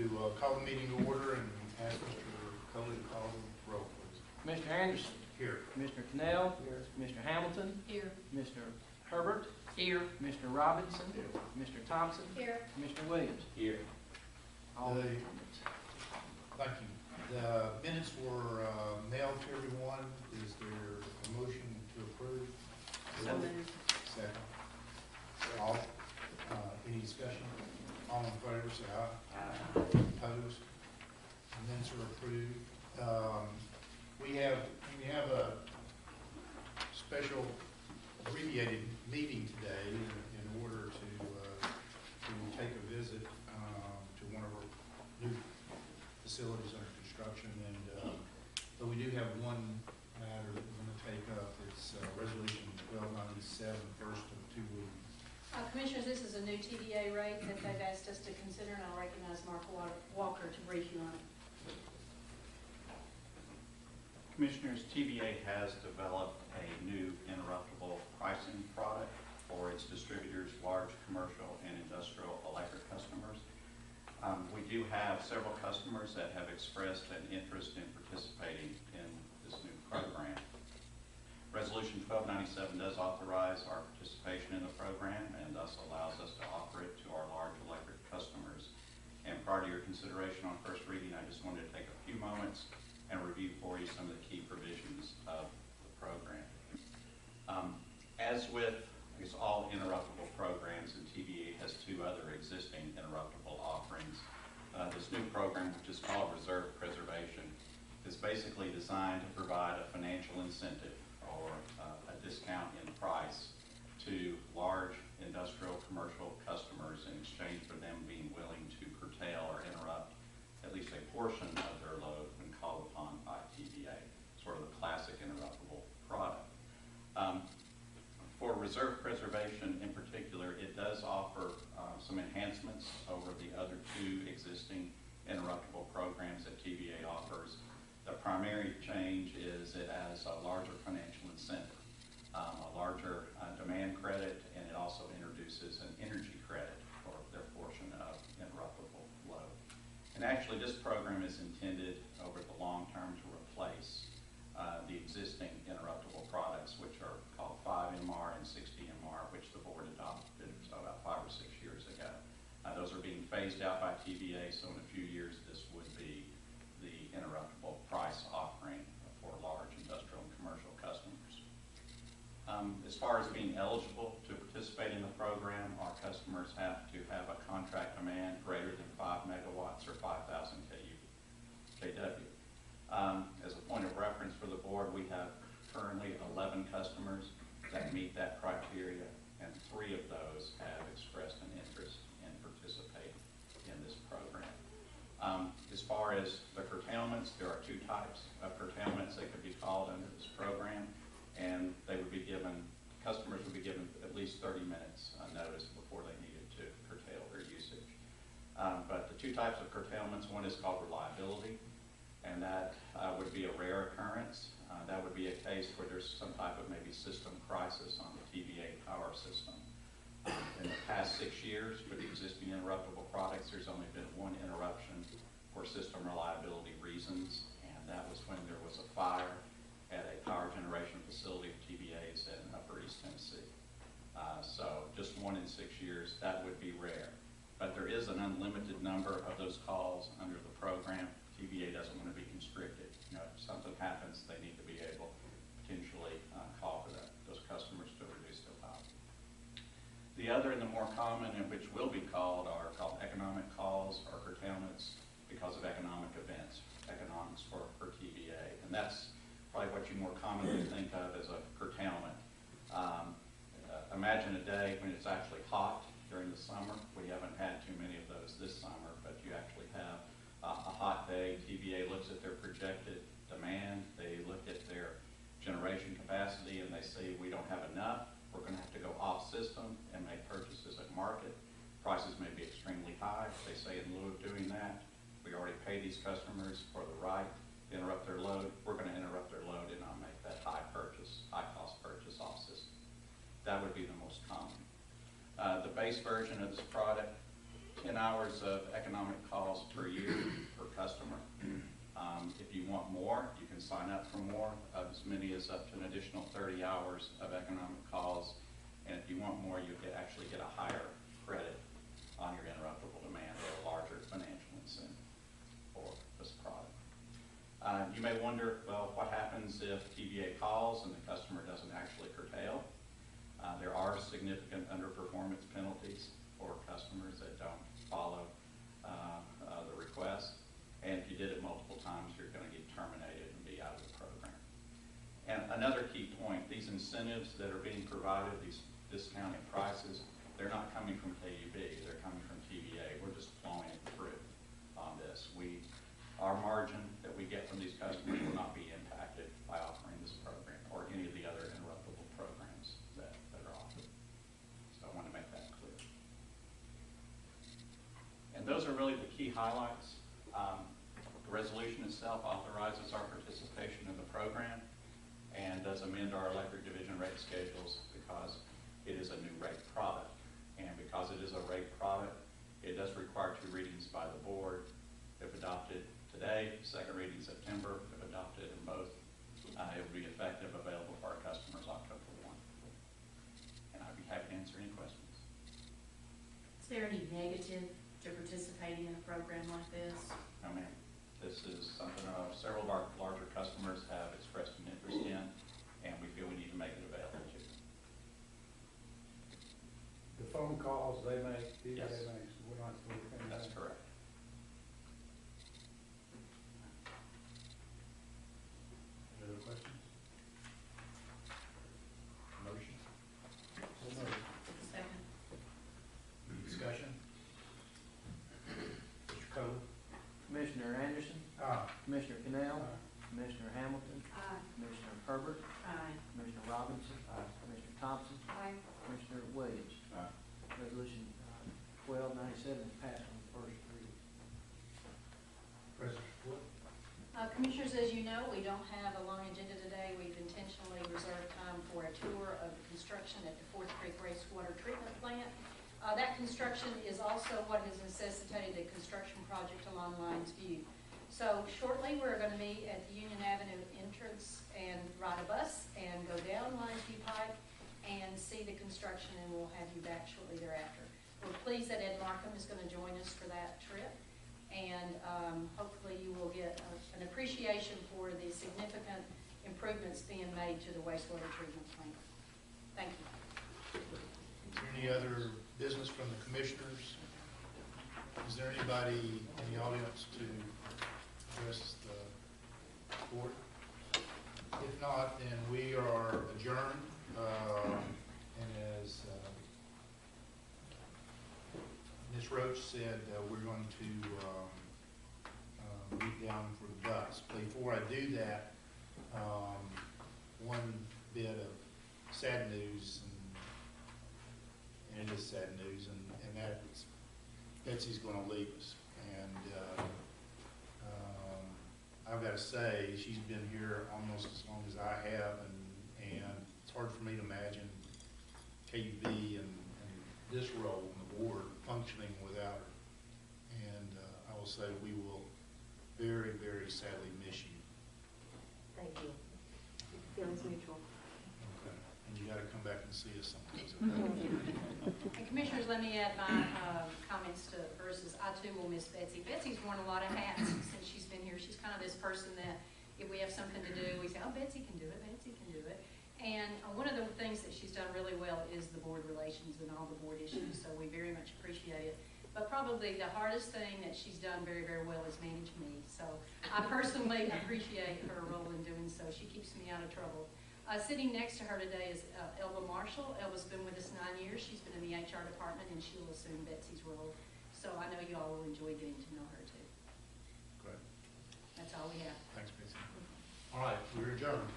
to call the meeting to order and ask Mr. Coley to call the roll, please. Mr. Anderson. Here. Mr. Cannell. Here. Mr. Hamilton. Here. Mr. Herbert. Here. Mr. Robinson. Here. Mr. Thompson. Here. Mr. Williams. Here. All The- attendance. Thank you. The minutes were mailed to everyone. Is there a motion to approve? So moved. Second. All, any discussion? All in favor, say aye. Opposed? Minutes are approved. We have a special abbreviated meeting today in order to take a visit to one of our new facilities under construction. And but we do have one matter that we're going to take up. It's Resolution 1297, first of two readings. Commissioners, this is a new TDA rate that they've asked us to consider, and I'll recognize Mark Walker to brief you on it. Commissioners, TVA has developed a new interruptible pricing product for its distributors, large commercial and industrial electric customers. We do have several customers that have expressed an interest in participating in this new program. Resolution 1297 does authorize our participation in the program and thus allows us to offer it to our large electric customers. And prior to your consideration on first reading, I just wanted to take a few moments and review for you some of the key provisions of the program. As with, I guess, all interruptible programs, and TVA has two other existing interruptible offerings. This new program, which is called Reserve Preservation, is basically designed to provide a financial incentive or a discount in price to large industrial commercial customers in exchange for them being willing to curtail or interrupt at least a portion of their load when called upon by TVA, sort of a classic interruptible product. For reserve preservation in particular, it does offer some enhancements over the other two existing interruptible programs that TVA offers. The primary change is it has a larger financial incentive, a larger demand credit, and it also introduces an energy credit for their portion of interruptible load. And actually, this program is intended over the long term to replace the existing interruptible products, which are called 5MR and 60MR, which the board adopted about 5 or 6 years ago. Those are being phased out by TVA, so in a few years this would be the interruptible price offering for large industrial and commercial customers. As far as being eligible to participate in the program, our customers have to have a contract demand greater than 5 megawatts or 5,000 kW. As a point of reference for the board, we have currently 11 customers that meet that criteria, and 3 of those have expressed an interest in participating in this program. As far as the curtailments, there are 2 types of curtailments that could be called under this program, and they would be given, customers would be given at least 30 minutes notice before they needed to curtail their usage. But the 2 types of curtailments, one is called reliability, and that would be a rare occurrence. That would be a case where there's some type of maybe system crisis on the TVA power system. In the past 6 years, for the existing interruptible products, there's only been 1 interruption for system reliability reasons, and that was when there was a fire at a power generation facility of TVA's in Upper East Tennessee. So just 1 in 6 years, that would be rare. But there is an unlimited number of those calls under the program. TVA doesn't want to be constricted. You know, if something happens, they need to be able to potentially call for those customers to reduce their power. The other and the more common, and which will be called, are called economic calls or curtailments because of economic events, economics for TVA. And that's probably what you more commonly think of as a curtailment. Imagine a day when it's actually hot during the summer. We haven't had too many of those this summer, but you actually have a hot day. TVA looks at their projected demand. They look at their generation capacity and they say, we don't have enough. We're going to have to go off system and make purchases at market. Prices may be extremely high. They say, in lieu of doing that, we already pay these customers for the right to interrupt their load. We're going to interrupt their load and not make that high cost purchase off system. That would be the most common. The base version of this product 10 hours of economic calls per year per customer. If you want more, you can sign up for more, as many as up to an additional 30 hours of economic calls. And if you want more, you can actually get a higher credit on your interruptible demand, or a larger financial incentive for this product. You may wonder, well, what happens if TVA calls and the customer doesn't actually curtail? There are significant underperformance penalties for customers that don't follow the request. And if you did it multiple times, you're going to get terminated and be out of the program. And another key point, these incentives that are being provided, these discounted prices, they're not coming from KUB, they're coming from TVA. We're just flowing it through on this. Our margin that we get from these customers will not be impacted by offering this program or any of the other interruptible programs that are offered. So I want to make that clear. And those are really the key highlights. The resolution itself authorizes our participation in the program and does amend our electric division rate schedules because it is a new rate product. And because it is a rate product, it does require 2 readings by the board. If adopted today, second reading September. If adopted in both, it will be effective, available for our customers October 1. And I'd be happy to answer any questions. Is there any negative to participating in a program like this? No, ma'am. This is something several of our larger customers have expressed an interest in, and we feel we need to make it available to them. The phone calls they make, TVA Yes. makes, we're not going to pay That's that. correct. Any other questions? Motion? So moved. Second. Discussion? Mr. Cole? Commissioner Anderson, Aye. Commissioner Cannell, Aye. Commissioner Hamilton, Aye. Commissioner Herbert, Aye. Commissioner Robinson, Aye. Commissioner Thompson, Aye. Commissioner Williams. Aye. Resolution 1297 is passed on first reading. President report? Commissioners, as you know, we don't have a long agenda today. We've intentionally reserved time for a tour of the construction at the Fourth Creek Wastewater Treatment Plant. That construction is also what has necessitated the construction project along Lions View. So shortly, we're going to meet at the Union Avenue entrance and ride a bus and go down Lions View Pike and see the construction, and we'll have you back shortly thereafter. We're pleased that Ed Markham is going to join us for that trip, and hopefully you will get an appreciation for the significant improvements being made to the wastewater treatment plant. Thank you. Is there any other business from the commissioners? Is there anybody in the audience to address the board? If not, then we are adjourned. And as Ms. Roach said, we're going to meet down for the bus. Before I do that, one bit of sad news, and it is sad news, and that is Betsy's going to leave us. And I've got to say, she's been here almost as long as I have, and it's hard for me to imagine KUB and this role on the board functioning without her. And I will say we will very, very sadly miss you. Thank you. Feelings mutual. Okay. And you got to come back and see us sometimes. And Commissioners, let me add my comments to hers. I too will miss Betsy. Betsy's worn a lot of hats since she's been here. She's kind of this person that if we have something to do, we say, oh, Betsy can do it, Betsy can do it. And one of the things that she's done really well is the board relations and all the board issues, so we very much appreciate it. But probably the hardest thing that she's done very, very well is manage me. So I personally appreciate her role in doing so. She keeps me out of trouble. Sitting next to her today is Elba Marshall. Elba's been with us 9 years. She's been in the HR department, and she'll assume Betsy's role. So I know you all will enjoy getting to know her too. Great. That's all we have. Thanks, Betsy. All right, we're adjourned.